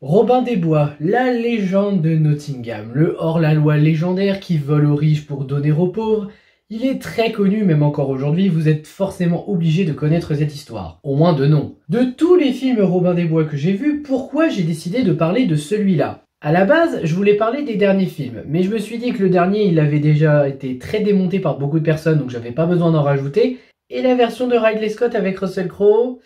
Robin des Bois, la légende de Nottingham, le hors-la-loi légendaire qui vole aux riches pour donner aux pauvres, il est très connu, même encore aujourd'hui, vous êtes forcément obligé de connaître cette histoire, au moins de nom. De tous les films Robin des Bois que j'ai vus, pourquoi j'ai décidé de parler de celui-là? À la base, je voulais parler des derniers films, mais je me suis dit que le dernier, il avait déjà été très démonté par beaucoup de personnes, donc j'avais pas besoin d'en rajouter, et la version de Ridley Scott avec Russell Crowe...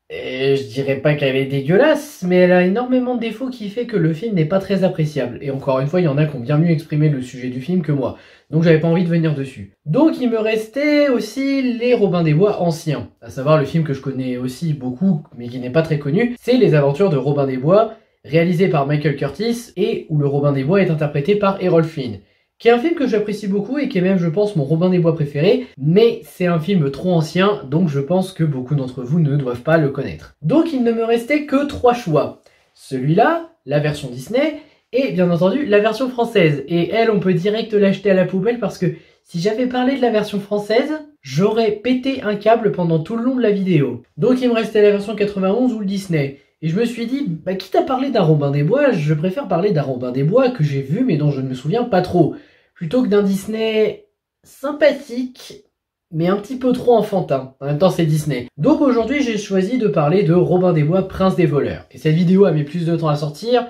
je dirais pas qu'elle est dégueulasse, mais elle a énormément de défauts qui fait que le film n'est pas très appréciable. Et encore une fois, il y en a qui ont bien mieux exprimé le sujet du film que moi. Donc j'avais pas envie de venir dessus. Donc il me restait aussi les Robin des Bois anciens. À savoir le film que je connais aussi beaucoup, mais qui n'est pas très connu. C'est Les Aventures de Robin des Bois, réalisé par Michael Curtis, et où le Robin des Bois est interprété par Errol Flynn. Qui est un film que j'apprécie beaucoup et qui est même, je pense, mon Robin des Bois préféré, mais c'est un film trop ancien, donc je pense que beaucoup d'entre vous ne doivent pas le connaître. Donc il ne me restait que 3 choix. Celui-là, la version Disney, et bien entendu la version française. Et elle, on peut direct l'acheter à la poubelle parce que si j'avais parlé de la version française, j'aurais pété un câble pendant tout le long de la vidéo. Donc il me restait la version 91 ou le Disney. Et je me suis dit, quitte à parler d'un Robin des Bois, je préfère parler d'un Robin des Bois que j'ai vu mais dont je ne me souviens pas trop. Plutôt que d'un Disney sympathique, mais un petit peu trop enfantin. En même temps, c'est Disney. Donc aujourd'hui, j'ai choisi de parler de Robin des Bois, Prince des voleurs. Et cette vidéo a mis plus de temps à sortir,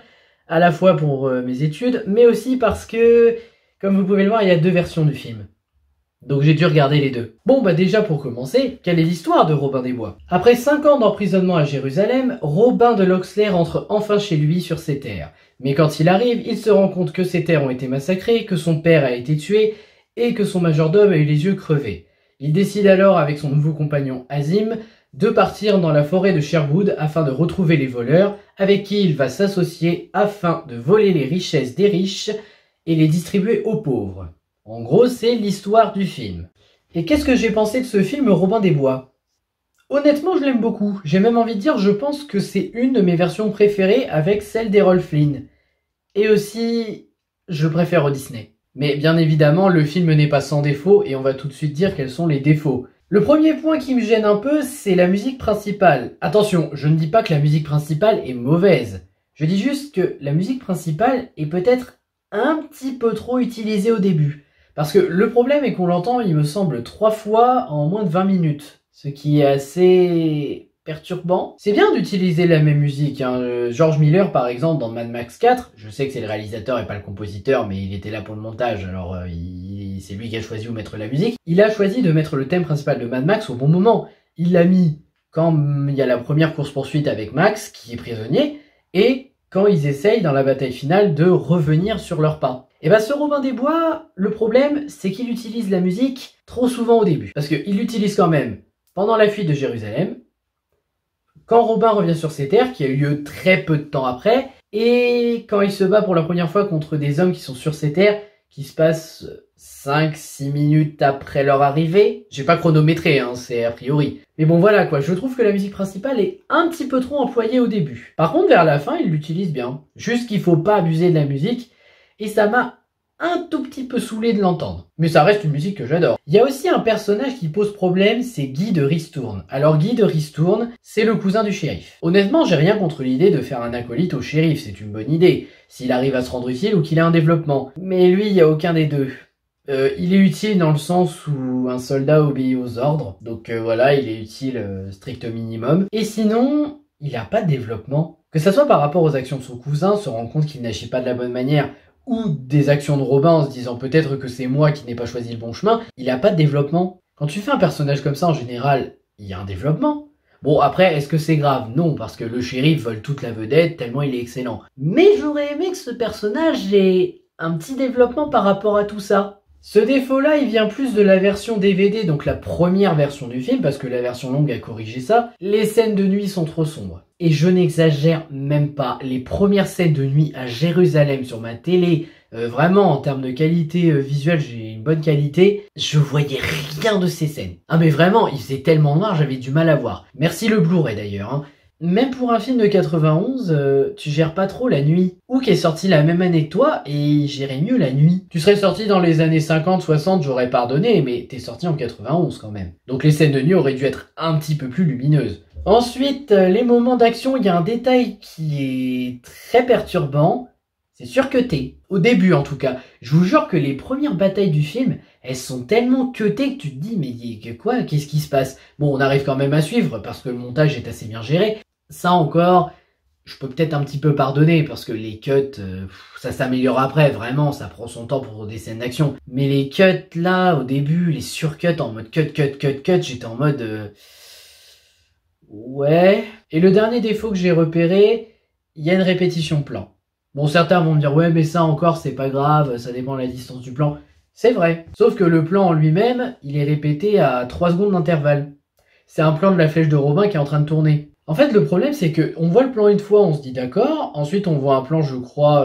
à la fois pour mes études, mais aussi parce que, comme vous pouvez le voir, il y a 2 versions du film. Donc j'ai dû regarder les 2. Bon déjà pour commencer, quelle est l'histoire de Robin des Bois? Après 5 ans d'emprisonnement à Jérusalem, Robin de Locksley rentre enfin chez lui sur ses terres. Mais quand il arrive, il se rend compte que ses terres ont été massacrées, que son père a été tué et que son majordome a eu les yeux crevés. Il décide alors avec son nouveau compagnon Azim de partir dans la forêt de Sherwood afin de retrouver les voleurs avec qui il va s'associer afin de voler les richesses des riches et les distribuer aux pauvres. En gros, c'est l'histoire du film. Et qu'est-ce que j'ai pensé de ce film Robin des Bois? Honnêtement, je l'aime beaucoup. J'ai même envie de dire, je pense que c'est une de mes versions préférées avec celle d'Errol Flynn. Et aussi, je préfère au Disney. Mais bien évidemment, le film n'est pas sans défaut et on va tout de suite dire quels sont les défauts. Le premier point qui me gêne un peu, c'est la musique principale. Attention, je ne dis pas que la musique principale est mauvaise. Je dis juste que la musique principale est peut-être un petit peu trop utilisée au début. Parce que le problème est qu'on l'entend, il me semble, 3 fois en moins de 20 minutes. Ce qui est assez perturbant. C'est bien d'utiliser la même musique. George Miller, par exemple, dans Mad Max 4, je sais que c'est le réalisateur et pas le compositeur, mais il était là pour le montage, alors c'est lui qui a choisi où mettre la musique. Il a choisi de mettre le thème principal de Mad Max au bon moment. Il l'a mis quand il y a la première course-poursuite avec Max, qui est prisonnier, et quand ils essayent, dans la bataille finale, de revenir sur leurs pas. Et ce Robin des Bois, le problème, c'est qu'il utilise la musique trop souvent au début. Parce qu'il l'utilise quand même pendant la fuite de Jérusalem, quand Robin revient sur ses terres, qui a eu lieu très peu de temps après, et quand il se bat pour la première fois contre des hommes qui sont sur ses terres, qui se passent 5-6 minutes après leur arrivée. J'ai pas chronométré, c'est a priori. Mais bon voilà quoi, je trouve que la musique principale est un petit peu trop employée au début. Par contre, vers la fin, il l'utilise bien. Juste qu'il faut pas abuser de la musique, et ça m'a un tout petit peu saoulé de l'entendre. Mais ça reste une musique que j'adore. Il y a aussi un personnage qui pose problème, c'est Guy de Ristourne. Alors Guy de Ristourne, c'est le cousin du shérif. Honnêtement, j'ai rien contre l'idée de faire un acolyte au shérif, c'est une bonne idée, s'il arrive à se rendre utile ou qu'il a un développement. Mais lui, il n'y a aucun des deux. Il est utile dans le sens où un soldat obéit aux ordres, donc voilà, il est utile strict minimum. Et sinon, il n'a pas de développement. Que ça soit par rapport aux actions de son cousin, se rend compte qu'il n'agit pas de la bonne manière, ou des actions de Robin en se disant peut-être que c'est moi qui n'ai pas choisi le bon chemin, il n'a pas de développement. Quand tu fais un personnage comme ça, en général, il y a un développement. Bon, après, est-ce que c'est grave? Non, parce que le shérif vole toute la vedette tellement il est excellent. Mais j'aurais aimé que ce personnage ait un petit développement par rapport à tout ça. Ce défaut-là, il vient plus de la version DVD, donc la première version du film, parce que la version longue a corrigé ça. Les scènes de nuit sont trop sombres. Et je n'exagère même pas, les premières scènes de nuit à Jérusalem sur ma télé, vraiment en termes de qualité visuelle, j'ai une bonne qualité, je voyais rien de ces scènes. Ah mais vraiment, il faisait tellement noir, j'avais du mal à voir. Merci le Blu-ray d'ailleurs. Même pour un film de 91, tu gères pas trop la nuit. Hook est sorti la même année que toi et il gérait mieux la nuit. Tu serais sorti dans les années 50, 60, j'aurais pardonné, mais t'es sorti en 91 quand même. Donc les scènes de nuit auraient dû être un petit peu plus lumineuses. Ensuite, les moments d'action, il y a un détail qui est très perturbant. C'est surcuté. Au début, en tout cas. Je vous jure que les premières batailles du film, elles sont tellement cutées que tu te dis, mais quoi? Qu'est-ce qui se passe? Bon, on arrive quand même à suivre parce que le montage est assez bien géré. Ça encore, je peux peut-être un petit peu pardonner parce que les cuts, ça s'améliore après, vraiment, ça prend son temps pour des scènes d'action. Mais les cuts là, au début, les surcuts en mode cut, j'étais en mode... Ouais. Et le dernier défaut que j'ai repéré, il y a une répétition de plan. Bon, certains vont me dire, ouais, mais ça encore, c'est pas grave, ça dépend de la distance du plan. C'est vrai. Sauf que le plan en lui-même, il est répété à 3 secondes d'intervalle. C'est un plan de la flèche de Robin qui est en train de tourner. En fait, le problème, c'est que on voit le plan une fois, on se dit d'accord. Ensuite, on voit un plan, je crois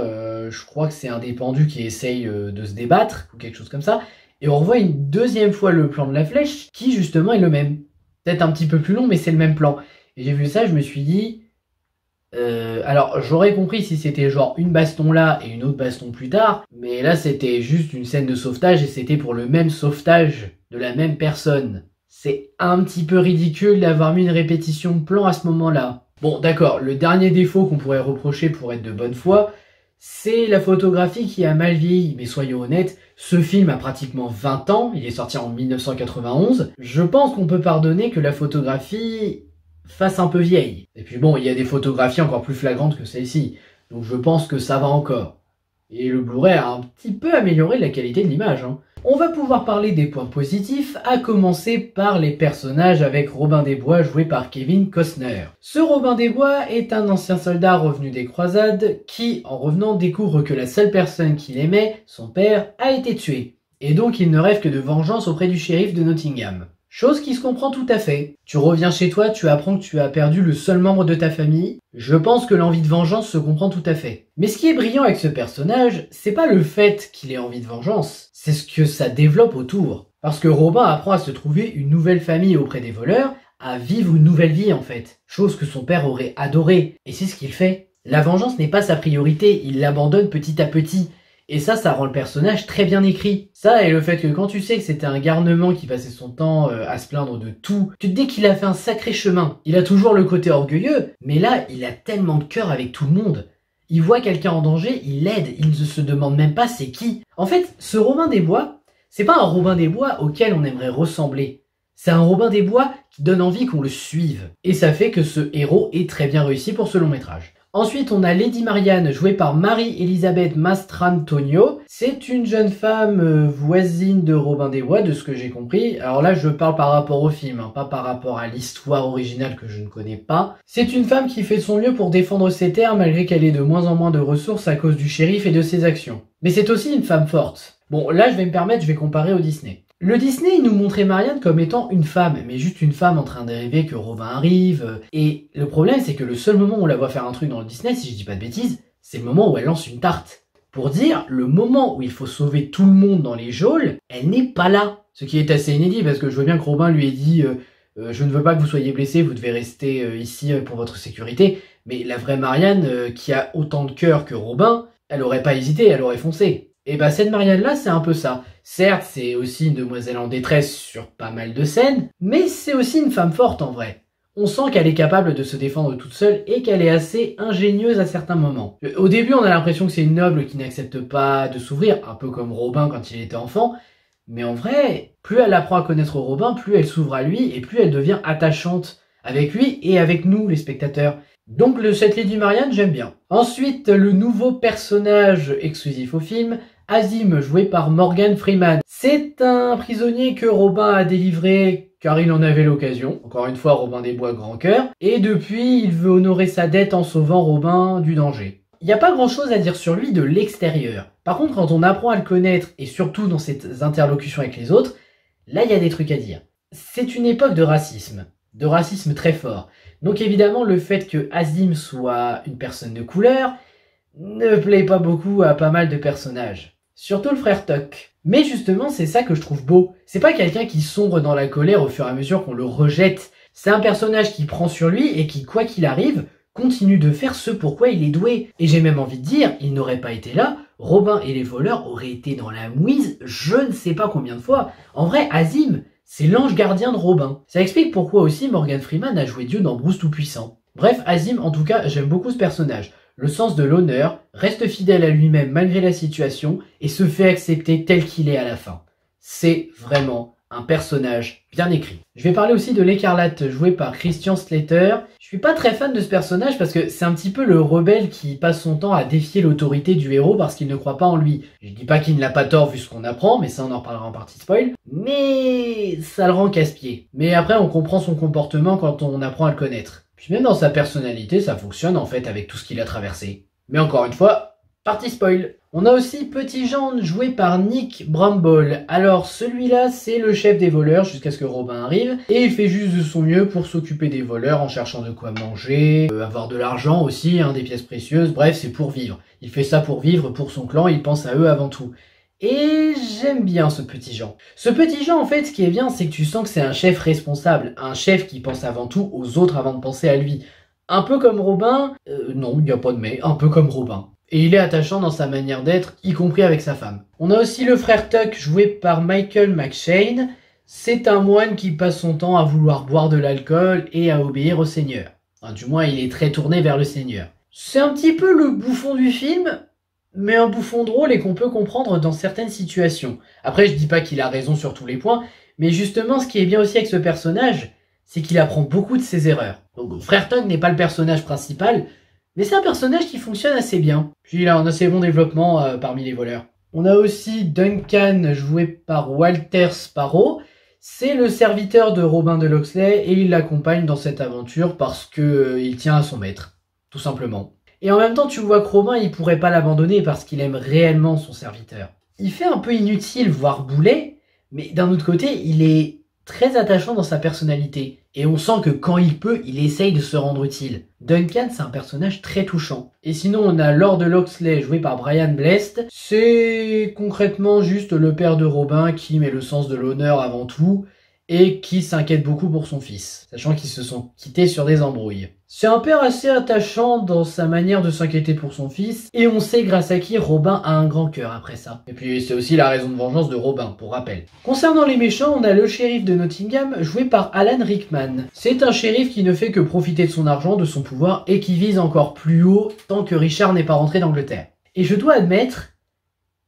que c'est un des pendus qui essaye de se débattre, ou quelque chose comme ça. Et on revoit une deuxième fois le plan de la flèche, qui justement est le même. Peut-être un petit peu plus long, mais c'est le même plan. Et j'ai vu ça, je me suis dit... alors, j'aurais compris si c'était genre une baston là et une autre baston plus tard, mais là, c'était juste une scène de sauvetage et c'était pour le même sauvetage de la même personne. C'est un petit peu ridicule d'avoir mis une répétition de plan à ce moment-là. Bon, d'accord, le dernier défaut qu'on pourrait reprocher pour être de bonne foi, c'est la photographie qui a mal vieilli. Mais soyons honnêtes, ce film a pratiquement 20 ans, il est sorti en 1991. Je pense qu'on peut pardonner que la photographie fasse un peu vieille. Et puis bon, il y a des photographies encore plus flagrantes que celle-ci, donc je pense que ça va encore. Et le Blu-ray a un petit peu amélioré la qualité de l'image. On va pouvoir parler des points positifs, à commencer par les personnages avec Robin des Bois joué par Kevin Costner. Ce Robin des Bois est un ancien soldat revenu des croisades qui, en revenant, découvre que la seule personne qu'il aimait, son père, a été tué. Et donc il ne rêve que de vengeance auprès du shérif de Nottingham. Chose qui se comprend tout à fait. Tu reviens chez toi, tu apprends que tu as perdu le seul membre de ta famille. Je pense que l'envie de vengeance se comprend tout à fait. Mais ce qui est brillant avec ce personnage, c'est pas le fait qu'il ait envie de vengeance, c'est ce que ça développe autour. Parce que Robin apprend à se trouver une nouvelle famille auprès des voleurs, à vivre une nouvelle vie en fait. Chose que son père aurait adoré. Et c'est ce qu'il fait. La vengeance n'est pas sa priorité, il l'abandonne petit à petit. Et ça rend le personnage très bien écrit. Ça et le fait que quand tu sais que c'était un garnement qui passait son temps à se plaindre de tout, tu te dis qu'il a fait un sacré chemin. Il a toujours le côté orgueilleux, mais là, il a tellement de cœur avec tout le monde. Il voit quelqu'un en danger, il l'aide, il ne se demande même pas c'est qui. En fait, ce Robin des Bois, c'est pas un Robin des Bois auquel on aimerait ressembler. C'est un Robin des Bois qui donne envie qu'on le suive. Et ça fait que ce héros est très bien réussi pour ce long métrage. Ensuite, on a Lady Marianne, jouée par Marie-Elisabeth Mastrantonio. C'est une jeune femme voisine de Robin des Bois, de ce que j'ai compris. Alors là, je parle par rapport au film, pas par rapport à l'histoire originale que je ne connais pas. C'est une femme qui fait de son mieux pour défendre ses terres, malgré qu'elle ait de moins en moins de ressources à cause du shérif et de ses actions. Mais c'est aussi une femme forte. Bon, là, je vais comparer au Disney. Le Disney, il nous montrait Marianne comme étant une femme, mais juste une femme en train de rêver que Robin arrive. Et le problème, c'est que le seul moment où on la voit faire un truc dans le Disney, si je dis pas de bêtises, c'est le moment où elle lance une tarte. Pour dire, le moment où il faut sauver tout le monde dans les geôles, elle n'est pas là. Ce qui est assez inédit, parce que je veux bien que Robin lui ait dit je ne veux pas que vous soyez blessés, vous devez rester ici pour votre sécurité. Mais la vraie Marianne, qui a autant de cœur que Robin, elle aurait pas hésité, elle aurait foncé. Et bah cette Marianne-là, c'est un peu ça. Certes, c'est aussi une demoiselle en détresse sur pas mal de scènes, mais c'est aussi une femme forte en vrai. On sent qu'elle est capable de se défendre toute seule et qu'elle est assez ingénieuse à certains moments. Au début, on a l'impression que c'est une noble qui n'accepte pas de s'ouvrir, un peu comme Robin quand il était enfant, mais en vrai, plus elle apprend à connaître Robin, plus elle s'ouvre à lui et plus elle devient attachante avec lui et avec nous, les spectateurs. Donc cette Lady Marianne, j'aime bien. Ensuite, le nouveau personnage exclusif au film, Azim, joué par Morgan Freeman. C'est un prisonnier que Robin a délivré car il en avait l'occasion. Encore une fois, Robin des Bois, grand cœur. Et depuis, il veut honorer sa dette en sauvant Robin du danger. Il n'y a pas grand chose à dire sur lui de l'extérieur. Par contre, quand on apprend à le connaître, et surtout dans ses interlocutions avec les autres, là il y a des trucs à dire. C'est une époque de racisme très fort. Donc évidemment, le fait que Azim soit une personne de couleur ne plaît pas beaucoup à pas mal de personnages. Surtout le frère Tuck. Mais justement, c'est ça que je trouve beau. C'est pas quelqu'un qui sombre dans la colère au fur et à mesure qu'on le rejette. C'est un personnage qui prend sur lui et qui, quoi qu'il arrive, continue de faire ce pourquoi il est doué. Et j'ai même envie de dire, il n'aurait pas été là, Robin et les voleurs auraient été dans la mouise je ne sais pas combien de fois. En vrai, Azim, c'est l'ange gardien de Robin. Ça explique pourquoi aussi Morgan Freeman a joué Dieu dans Bruce Tout-Puissant. Bref, Azim, en tout cas, j'aime beaucoup ce personnage. Le sens de l'honneur, reste fidèle à lui-même malgré la situation et se fait accepter tel qu'il est à la fin. C'est vraiment un personnage bien écrit. Je vais parler aussi de l'Écarlate joué par Christian Slater. Je suis pas très fan de ce personnage parce que c'est un petit peu le rebelle qui passe son temps à défier l'autorité du héros parce qu'il ne croit pas en lui. Je dis pas qu'il n'a pas tort vu ce qu'on apprend, mais ça on en reparlera en partie spoil. Mais ça le rend casse-pied. Mais après on comprend son comportement quand on apprend à le connaître. Puis même dans sa personnalité, ça fonctionne en fait avec tout ce qu'il a traversé. Mais encore une fois, partie spoil. On a aussi Petit Jean joué par Nick Bramble. Alors celui-là c'est le chef des voleurs jusqu'à ce que Robin arrive et il fait juste de son mieux pour s'occuper des voleurs en cherchant de quoi manger, avoir de l'argent aussi, des pièces précieuses, bref c'est pour vivre. Il fait ça pour vivre, pour son clan, il pense à eux avant tout. Et j'aime bien ce Petit Jean. Ce Petit Jean en fait ce qui est bien c'est que tu sens que c'est un chef responsable, un chef qui pense avant tout aux autres avant de penser à lui. Un peu comme Robin, non il n'y a pas de mais, un peu comme Robin. Et il est attachant dans sa manière d'être, y compris avec sa femme. On a aussi le frère Tuck, joué par Michael McShane. C'est un moine qui passe son temps à vouloir boire de l'alcool et à obéir au Seigneur. Enfin, du moins, il est très tourné vers le Seigneur. C'est un petit peu le bouffon du film, mais un bouffon drôle et qu'on peut comprendre dans certaines situations. Après, je dis pas qu'il a raison sur tous les points, mais justement, ce qui est bien aussi avec ce personnage, c'est qu'il apprend beaucoup de ses erreurs. Donc, frère Tuck n'est pas le personnage principal, mais c'est un personnage qui fonctionne assez bien. Puis il a un assez bon développement parmi les voleurs. On a aussi Duncan, joué par Walter Sparrow. C'est le serviteur de Robin de Locksley et il l'accompagne dans cette aventure parce que il tient à son maître, tout simplement. Et en même temps, tu vois que Robin, il pourrait pas l'abandonner parce qu'il aime réellement son serviteur. Il fait un peu inutile, voire boulet, mais d'un autre côté, il est très attachant dans sa personnalité. Et on sent que quand il peut, il essaye de se rendre utile. Duncan, c'est un personnage très touchant. Et sinon, on a Lord Locksley, joué par Brian Blessed. C'est concrètement juste le père de Robin qui met le sens de l'honneur avant tout et qui s'inquiète beaucoup pour son fils, sachant qu'ils se sont quittés sur des embrouilles. C'est un père assez attachant dans sa manière de s'inquiéter pour son fils, et on sait grâce à qui Robin a un grand cœur après ça. Et puis c'est aussi la raison de vengeance de Robin, pour rappel. Concernant les méchants, on a le shérif de Nottingham, joué par Alan Rickman. C'est un shérif qui ne fait que profiter de son argent, de son pouvoir, et qui vise encore plus haut tant que Richard n'est pas rentré d'Angleterre. Et je dois admettre,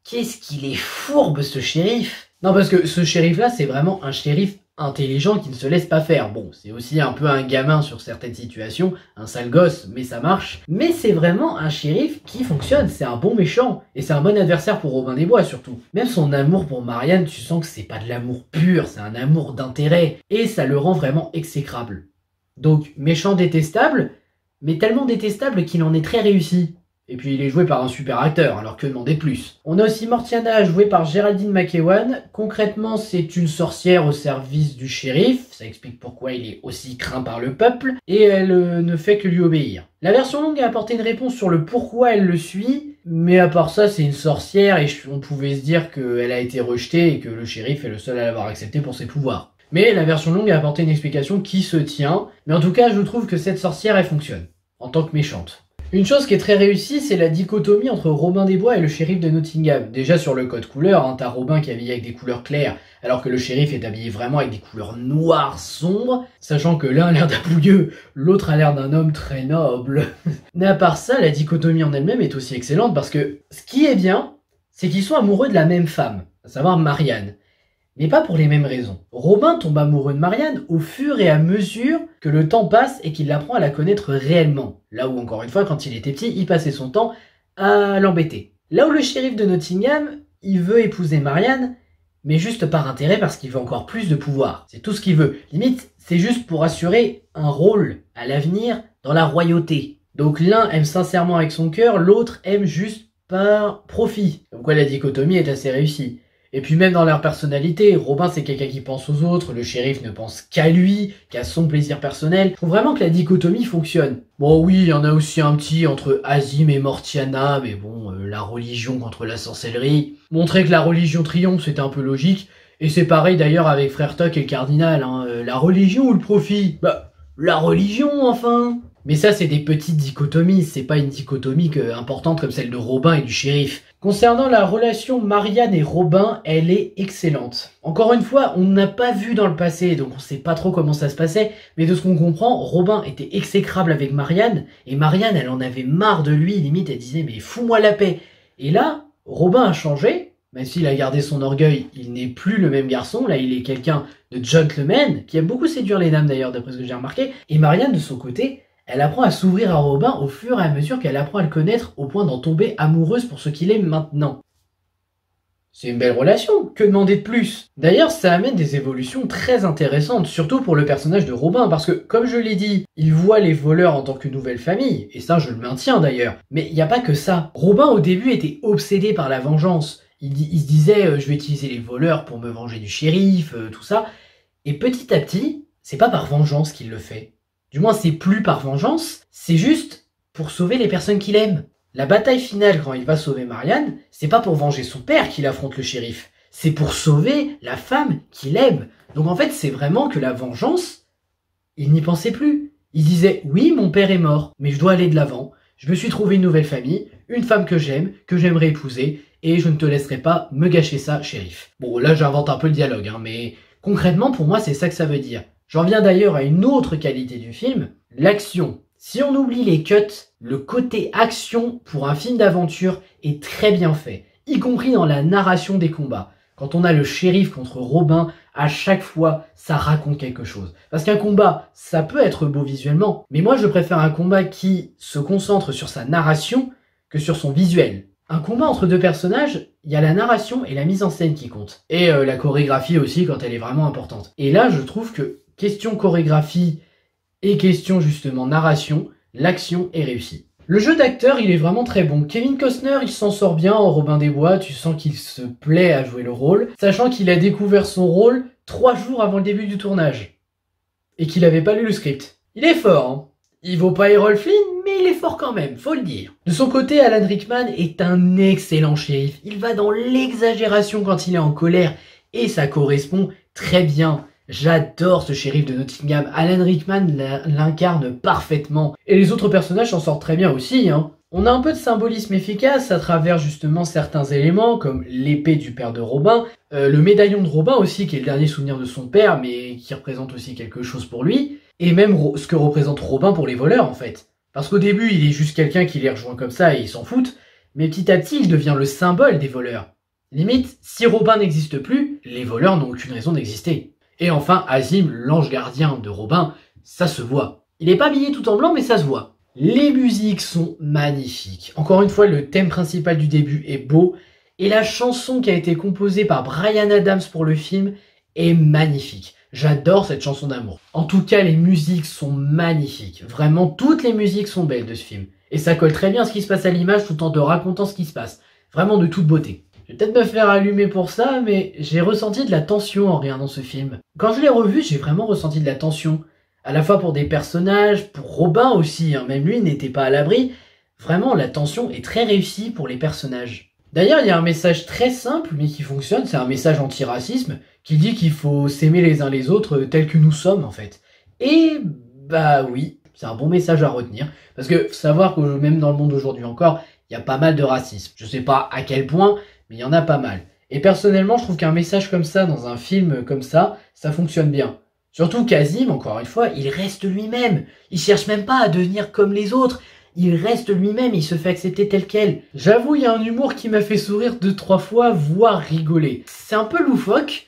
qu'est-ce qu'il est fourbe ce shérif! Non parce que ce shérif-là, c'est vraiment un shérif intelligent qui ne se laisse pas faire. Bon, c'est aussi un peu un gamin sur certaines situations, un sale gosse, mais ça marche. Mais c'est vraiment un shérif qui fonctionne, c'est un bon méchant, et c'est un bon adversaire pour Robin des Bois surtout. Même son amour pour Marianne, tu sens que c'est pas de l'amour pur, c'est un amour d'intérêt, et ça le rend vraiment exécrable. Donc, méchant détestable, mais tellement détestable qu'il en est très réussi. Et puis il est joué par un super acteur, alors que demander de plus. On a aussi Mortiana, jouée par Geraldine McEwan. Concrètement, c'est une sorcière au service du shérif, ça explique pourquoi il est aussi craint par le peuple, et elle ne fait que lui obéir. La version longue a apporté une réponse sur le pourquoi elle le suit, mais à part ça, c'est une sorcière, et on pouvait se dire qu'elle a été rejetée, et que le shérif est le seul à l'avoir acceptée pour ses pouvoirs. Mais la version longue a apporté une explication qui se tient, mais en tout cas, je trouve que cette sorcière, elle fonctionne, en tant que méchante. Une chose qui est très réussie, c'est la dichotomie entre Robin des Bois et le shérif de Nottingham. Déjà sur le code couleur, t'as Robin qui est habillé avec des couleurs claires, alors que le shérif est habillé vraiment avec des couleurs noires sombres, sachant que l'un a l'air d'un pouilleux, l'autre a l'air d'un homme très noble. Mais à part ça, la dichotomie en elle-même est aussi excellente parce que ce qui est bien, c'est qu'ils sont amoureux de la même femme, à savoir Marianne. Mais pas pour les mêmes raisons. Robin tombe amoureux de Marianne au fur et à mesure que le temps passe et qu'il apprend à la connaître réellement. Là où, encore une fois, quand il était petit, il passait son temps à l'embêter. Là où le shérif de Nottingham, il veut épouser Marianne, mais juste par intérêt parce qu'il veut encore plus de pouvoir. C'est tout ce qu'il veut. Limite, c'est juste pour assurer un rôle à l'avenir dans la royauté. Donc l'un aime sincèrement avec son cœur, l'autre aime juste par profit. Donc quoi, la dichotomie est assez réussie. Et puis même dans leur personnalité, Robin c'est quelqu'un qui pense aux autres, le shérif ne pense qu'à lui, qu'à son plaisir personnel. Je trouve vraiment que la dichotomie fonctionne. Bon oui, il y en a aussi un petit entre Azim et Mortiana, mais bon, la religion contre la sorcellerie. Montrer que la religion triomphe, c'était un peu logique. Et c'est pareil d'ailleurs avec Frère Tuck et le cardinal, la religion ou le profit? Bah, la religion enfin. Mais ça c'est des petites dichotomies, c'est pas une dichotomie importante comme celle de Robin et du shérif. Concernant la relation Marianne et Robin, elle est excellente. Encore une fois, on n'a pas vu dans le passé, donc on sait pas trop comment ça se passait, mais de ce qu'on comprend, Robin était exécrable avec Marianne, et Marianne, elle en avait marre de lui, limite elle disait mais fous-moi la paix. Et là, Robin a changé, même s'il a gardé son orgueil, il n'est plus le même garçon, là il est quelqu'un de gentleman, qui aime beaucoup séduire les dames d'ailleurs, d'après ce que j'ai remarqué, et Marianne de son côté, elle apprend à s'ouvrir à Robin au fur et à mesure qu'elle apprend à le connaître au point d'en tomber amoureuse pour ce qu'il est maintenant. C'est une belle relation, que demander de plus? D'ailleurs, ça amène des évolutions très intéressantes, surtout pour le personnage de Robin, parce que, comme je l'ai dit, il voit les voleurs en tant que nouvelle famille, et ça je le maintiens d'ailleurs. Mais il n'y a pas que ça. Robin au début était obsédé par la vengeance. Il se disait je vais utiliser les voleurs pour me venger du shérif, tout ça. Et petit à petit, c'est pas par vengeance qu'il le fait. Du moins, c'est plus par vengeance, c'est juste pour sauver les personnes qu'il aime. La bataille finale, quand il va sauver Marianne, c'est pas pour venger son père qu'il affronte le shérif, c'est pour sauver la femme qu'il aime. Donc en fait, c'est vraiment que la vengeance, il n'y pensait plus. Il disait, oui, mon père est mort, mais je dois aller de l'avant. Je me suis trouvé une nouvelle famille, une femme que j'aime, que j'aimerais épouser, et je ne te laisserai pas me gâcher ça, shérif. Bon, là, j'invente un peu le dialogue, mais concrètement, pour moi, c'est ça que ça veut dire. J'en viens d'ailleurs à une autre qualité du film, l'action. Si on oublie les cuts, le côté action pour un film d'aventure est très bien fait, y compris dans la narration des combats. Quand on a le shérif contre Robin, à chaque fois, ça raconte quelque chose. Parce qu'un combat, ça peut être beau visuellement, mais moi je préfère un combat qui se concentre sur sa narration que sur son visuel. Un combat entre deux personnages, il y a la narration et la mise en scène qui comptent. Et la chorégraphie aussi quand elle est vraiment importante. Et là, je trouve que question chorégraphie et question justement narration, l'action est réussie. Le jeu d'acteur, il est vraiment très bon. Kevin Costner, il s'en sort bien en Robin des Bois, tu sens qu'il se plaît à jouer le rôle, sachant qu'il a découvert son rôle 3 jours avant le début du tournage. Et qu'il avait pas lu le script. Il est fort, hein. Il vaut pas Errol Flynn, mais il est fort quand même, faut le dire. De son côté, Alan Rickman est un excellent shérif. Il va dans l'exagération quand il est en colère, et ça correspond très bien. J'adore ce shérif de Nottingham, Alan Rickman l'incarne parfaitement. Et les autres personnages s'en sortent très bien aussi, hein. On a un peu de symbolisme efficace à travers justement certains éléments, comme l'épée du père de Robin, le médaillon de Robin aussi, qui est le dernier souvenir de son père, mais qui représente aussi quelque chose pour lui, et même ce que représente Robin pour les voleurs en fait. Parce qu'au début, il est juste quelqu'un qui les rejoint comme ça et ils s'en foutent, mais petit à petit, il devient le symbole des voleurs. Limite, si Robin n'existe plus, les voleurs n'ont aucune raison d'exister. Et enfin, Azim, l'ange gardien de Robin, ça se voit. Il est pas habillé tout en blanc, mais ça se voit. Les musiques sont magnifiques. Encore une fois, le thème principal du début est beau, et la chanson qui a été composée par Bryan Adams pour le film est magnifique. J'adore cette chanson d'amour. En tout cas, les musiques sont magnifiques. Vraiment, toutes les musiques sont belles de ce film. Et ça colle très bien à ce qui se passe à l'image tout en te racontant ce qui se passe. Vraiment de toute beauté. Je vais peut-être me faire allumer pour ça, mais j'ai ressenti de la tension en regardant ce film. Quand je l'ai revu, j'ai vraiment ressenti de la tension. À la fois pour des personnages, pour Robin aussi, hein, même lui n'était pas à l'abri. Vraiment, la tension est très réussie pour les personnages. D'ailleurs, il y a un message très simple, mais qui fonctionne, c'est un message anti-racisme, qui dit qu'il faut s'aimer les uns les autres tels que nous sommes, en fait. Et, bah oui, c'est un bon message à retenir, parce que faut savoir que même dans le monde d'aujourd'hui encore, il y a pas mal de racisme. Je sais pas à quel point, mais il y en a pas mal. Et personnellement, je trouve qu'un message comme ça, dans un film comme ça fonctionne bien. Surtout qu'Azim, encore une fois, il reste lui-même. Il cherche même pas à devenir comme les autres. Il reste lui-même, il se fait accepter tel quel. J'avoue, il y a un humour qui m'a fait sourire 2-3 fois, voire rigoler. C'est un peu loufoque,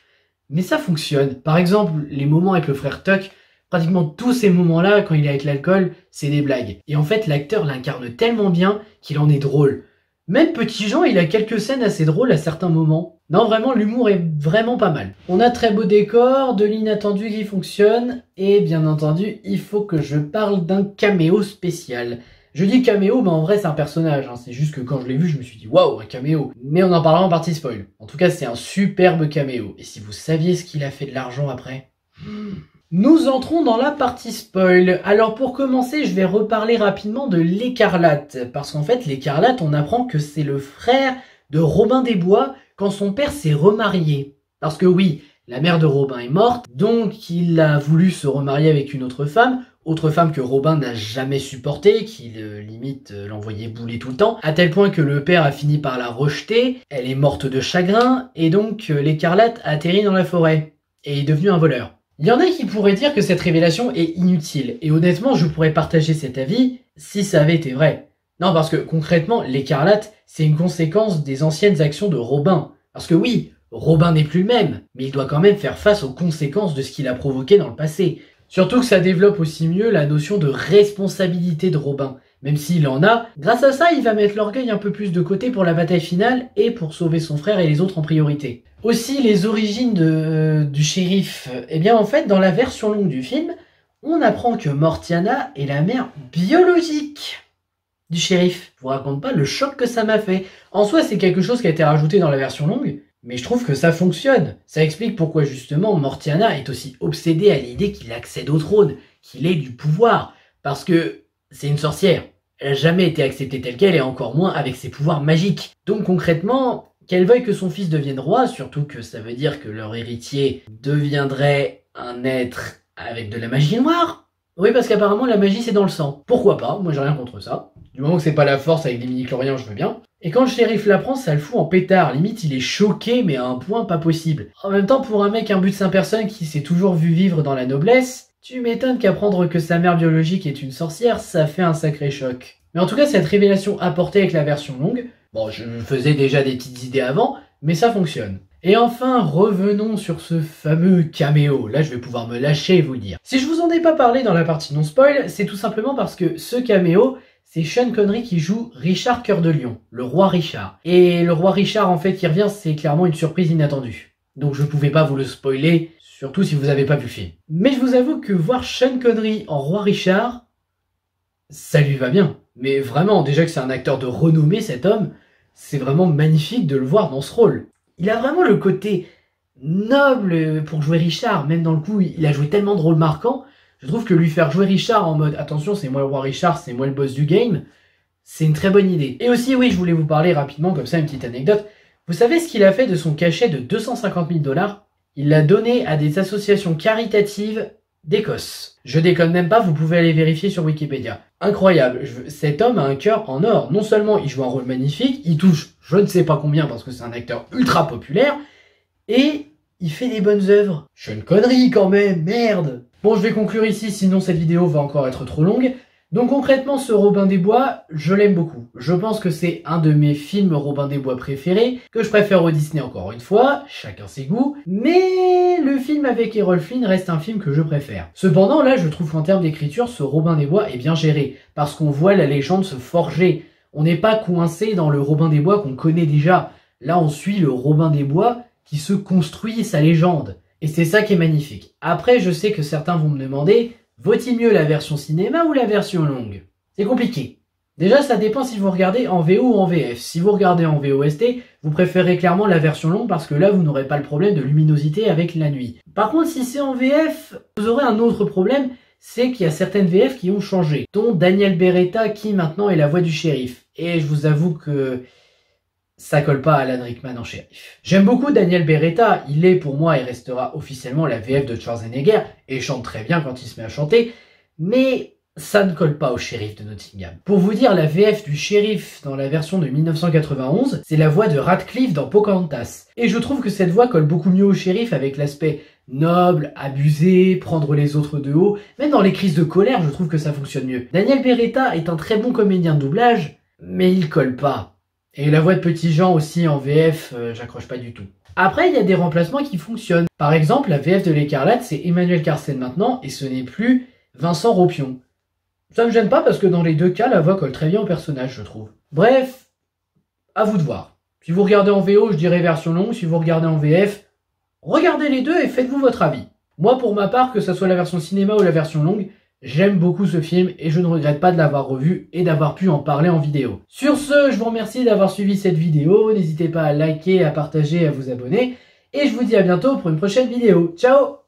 mais ça fonctionne. Par exemple, les moments avec le frère Tuck, pratiquement tous ces moments-là, quand il est avec l'alcool, c'est des blagues. Et en fait, l'acteur l'incarne tellement bien qu'il en est drôle. Même Petit Jean, il a quelques scènes assez drôles à certains moments. Non, vraiment, l'humour est vraiment pas mal. On a très beau décor, de l'inattendu qui fonctionne, et bien entendu, il faut que je parle d'un caméo spécial. Je dis caméo, mais en vrai, c'est un personnage, hein. C'est juste que quand je l'ai vu, je me suis dit, waouh, un caméo. Mais on en parlera en partie spoil. En tout cas, c'est un superbe caméo. Et si vous saviez ce qu'il a fait de l'argent après... Nous entrons dans la partie spoil. Alors pour commencer, je vais reparler rapidement de l'Écarlate. Parce qu'en fait, l'Écarlate, on apprend que c'est le frère de Robin des Bois quand son père s'est remarié. Parce que oui, la mère de Robin est morte, donc il a voulu se remarier avec une autre femme autre femme que Robin n'a jamais supportée, qui limite l'envoyait bouler tout le temps, à tel point que le père a fini par la rejeter, elle est morte de chagrin, et donc l'Écarlate a atterri dans la forêt, et est devenu un voleur. Il y en a qui pourraient dire que cette révélation est inutile, et honnêtement je pourrais partager cet avis si ça avait été vrai. Non, parce que concrètement, l'Écarlate, c'est une conséquence des anciennes actions de Robin. Parce que oui, Robin n'est plus le même, mais il doit quand même faire face aux conséquences de ce qu'il a provoqué dans le passé. Surtout que ça développe aussi mieux la notion de responsabilité de Robin. Même s'il en a, grâce à ça, il va mettre l'orgueil un peu plus de côté pour la bataille finale et pour sauver son frère et les autres en priorité. Aussi, les origines du shérif. Eh bien, en fait, dans la version longue du film, on apprend que Mortiana est la mère biologique du shérif. Je vous raconte pas le choc que ça m'a fait. En soi, c'est quelque chose qui a été rajouté dans la version longue, mais je trouve que ça fonctionne. Ça explique pourquoi justement Mortiana est aussi obsédée à l'idée qu'il accède au trône, qu'il ait du pouvoir, parce que c'est une sorcière. Elle n'a jamais été acceptée telle qu'elle et encore moins avec ses pouvoirs magiques. Donc concrètement, qu'elle veuille que son fils devienne roi, surtout que ça veut dire que leur héritier deviendrait un être avec de la magie noire. Oui, parce qu'apparemment la magie c'est dans le sang. Pourquoi pas, moi j'ai rien contre ça. Du moment que c'est pas la force avec des mini-chloriens, je veux bien. Et quand le shérif l'apprend, ça le fout en pétard. Limite, il est choqué, mais à un point pas possible. En même temps, pour un mec imbu de 5 personnes qui s'est toujours vu vivre dans la noblesse, tu m'étonnes qu'apprendre que sa mère biologique est une sorcière, ça fait un sacré choc. Mais en tout cas, cette révélation apportée avec la version longue, bon, je faisais déjà des petites idées avant, mais ça fonctionne. Et enfin, revenons sur ce fameux caméo. Là, je vais pouvoir me lâcher et vous le dire. Si je vous en ai pas parlé dans la partie non spoil, c'est tout simplement parce que ce caméo, c'est Sean Connery qui joue Richard Cœur de Lion, le roi Richard. Et le roi Richard, en fait, qui revient, c'est clairement une surprise inattendue. Donc je pouvais pas vous le spoiler, surtout si vous avez pas vu le film. Mais je vous avoue que voir Sean Connery en roi Richard, ça lui va bien. Mais vraiment, déjà que c'est un acteur de renommée, cet homme, c'est vraiment magnifique de le voir dans ce rôle. Il a vraiment le côté noble pour jouer Richard, même dans le coup, il a joué tellement de rôles marquants. Je trouve que lui faire jouer Richard en mode « Attention, c'est moi le roi Richard, c'est moi le boss du game », c'est une très bonne idée. Et aussi, oui, je voulais vous parler rapidement, comme ça, une petite anecdote. Vous savez ce qu'il a fait de son cachet de 250 000 $? Il l'a donné à des associations caritatives d'Écosse. Je déconne même pas, vous pouvez aller vérifier sur Wikipédia. Incroyable, cet homme a un cœur en or. Non seulement il joue un rôle magnifique, il touche je ne sais pas combien parce que c'est un acteur ultra populaire, et il fait des bonnes œuvres. Je suis une connerie quand même, merde. Bon, je vais conclure ici, sinon cette vidéo va encore être trop longue. Donc concrètement, ce Robin des Bois, je l'aime beaucoup. Je pense que c'est un de mes films Robin des Bois préférés, que je préfère au Disney encore une fois, chacun ses goûts, mais le film avec Errol Flynn reste un film que je préfère. Cependant, là, je trouve qu'en termes d'écriture, ce Robin des Bois est bien géré, parce qu'on voit la légende se forger. On n'est pas coincé dans le Robin des Bois qu'on connaît déjà. Là, on suit le Robin des Bois qui se construit sa légende. Et c'est ça qui est magnifique. Après, je sais que certains vont me demander, vaut-il mieux la version cinéma ou la version longue? C'est compliqué. Déjà, ça dépend si vous regardez en VO ou en VF. Si vous regardez en VOST, vous préférez clairement la version longue parce que là, vous n'aurez pas le problème de luminosité avec la nuit. Par contre, si c'est en VF, vous aurez un autre problème, c'est qu'il y a certaines VF qui ont changé, dont Daniel Beretta qui maintenant est la voix du shérif. Et je vous avoue que ça colle pas à Alan Rickman en shérif. J'aime beaucoup Daniel Beretta, il est pour moi et restera officiellement la VF de Schwarzenegger, et chante très bien quand il se met à chanter, mais ça ne colle pas au shérif de Nottingham. Pour vous dire, la VF du shérif dans la version de 1991, c'est la voix de Radcliffe dans Pocahontas. Et je trouve que cette voix colle beaucoup mieux au shérif avec l'aspect noble, abusé, prendre les autres de haut. Même dans les crises de colère, je trouve que ça fonctionne mieux. Daniel Beretta est un très bon comédien de doublage, mais il colle pas. Et la voix de Petit Jean aussi en VF, j'accroche pas du tout. Après, il y a des remplacements qui fonctionnent. Par exemple, la VF de l'Écarlate, c'est Emmanuel Carsen maintenant, et ce n'est plus Vincent Ropion. Ça me gêne pas parce que dans les deux cas, la voix colle très bien au personnage, je trouve. Bref, à vous de voir. Si vous regardez en VO, je dirais version longue. Si vous regardez en VF, regardez les deux et faites-vous votre avis. Moi, pour ma part, que ce soit la version cinéma ou la version longue, j'aime beaucoup ce film et je ne regrette pas de l'avoir revu et d'avoir pu en parler en vidéo. Sur ce, je vous remercie d'avoir suivi cette vidéo. N'hésitez pas à liker, à partager, à vous abonner. Et je vous dis à bientôt pour une prochaine vidéo. Ciao!